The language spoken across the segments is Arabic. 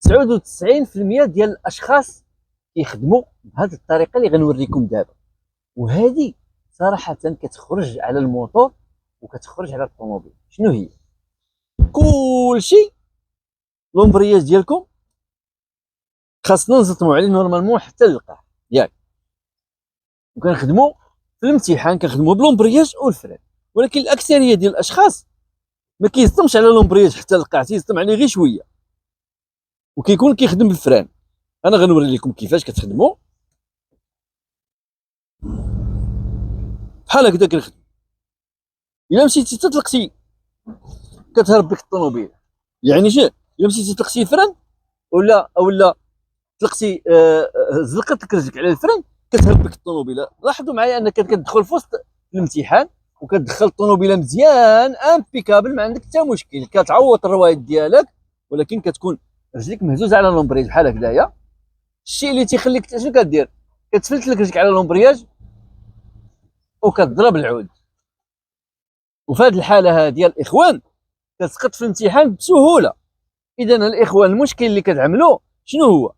99% ديال الاشخاص كيخدموا بهذه الطريقه اللي غنوريكم دابا، وهذه صراحه كتخرج على الموتور وكتخرج على الطوموبيل. شنو هي؟ كلشي لومبرياج ديالكم خاصنا نزطموا عليه نورمالمون حتى نلقاه ياك، وكنخدموا في الامتحان كنخدموا بلومبرياج والفران، ولكن الاكثريه ديال الاشخاص ما كيصطمش على لومبرياج حتى لقاه، تيصطم عليه غير شويه وكيكون كيخدم بالفران. انا غنوري لكم كيفاش كتخدموا بحال هكذا كنخدم. الا مشيتي تطلقتي كتهرب بك الطوموبيل، يعني شي الا مشيتي طلقتي الفران ولا طلقتي زلقت لك رجلك على الفران كتهرب بك الطوموبيله. لاحظوا معايا انك كتدخل في وسط الامتحان وكتدخل الطوموبيله مزيان امبيكابل، ما عندك حتى مشكل، كتعوض الروايد ديالك، ولكن كتكون رجليك مهزوزه على لومبرياج بحال هكذايا. الشيء اللي تيخليك شنو كدير؟ كتفلت لك رجلك على لومبرياج وكتضرب العود. وفي هذه الحاله هذه الاخوان كتسقط في الامتحان بسهوله. اذا الاخوان المشكل اللي كتعملوا شنو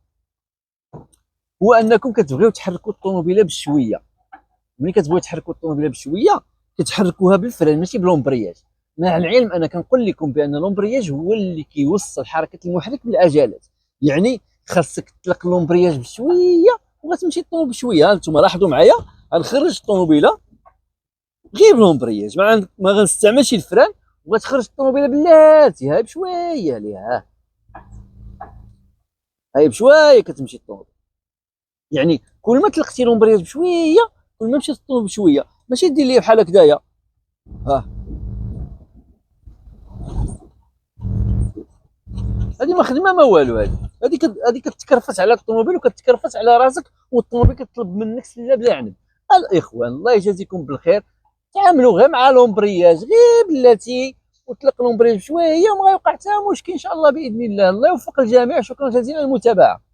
هو انكم كتبغيو تحركوا الطوموبيله بشويه. ملي كتبغيو تحركوا الطوموبيله بشويه كتحركوها بالفران ماشي بلومبرياج، مع العلم انا كنقول لكم بان لومبرياج هو اللي كيوصل حركه المحرك بالعجلات. يعني خاصك تطلق اللومبرياج بشويه وغتمشي الطوموبيل بشويه. هانتوما لاحظوا معايا، غنخرج الطوموبيله غير بلومبرياج، ما غنستعملش الفران، وغتخرج الطوموبيله بلاتي هاي بشويه ليها، هاي بشويه كتمشي الطوموبيل. يعني كل ما طلقتي لومبرياج بشويه كل ما مشات الطوموبيل بشويه، ماشي دير ليا بحال هكذايا. هذه ما خدمه ما والو، هذه كتكرفس على الطوموبيل وكتكرفس على راسك، والطوموبيل كتطلب منك سله بلا عنب. الاخوان الله يجازيكم بالخير، تعاملوا غير مع لومبرياج غير بلاتي، وطلق لومبرياج بشويه وما غيوقع حتى مشكل ان شاء الله باذن الله. الله يوفق الجميع، شكرا جزيلا للمتابعه.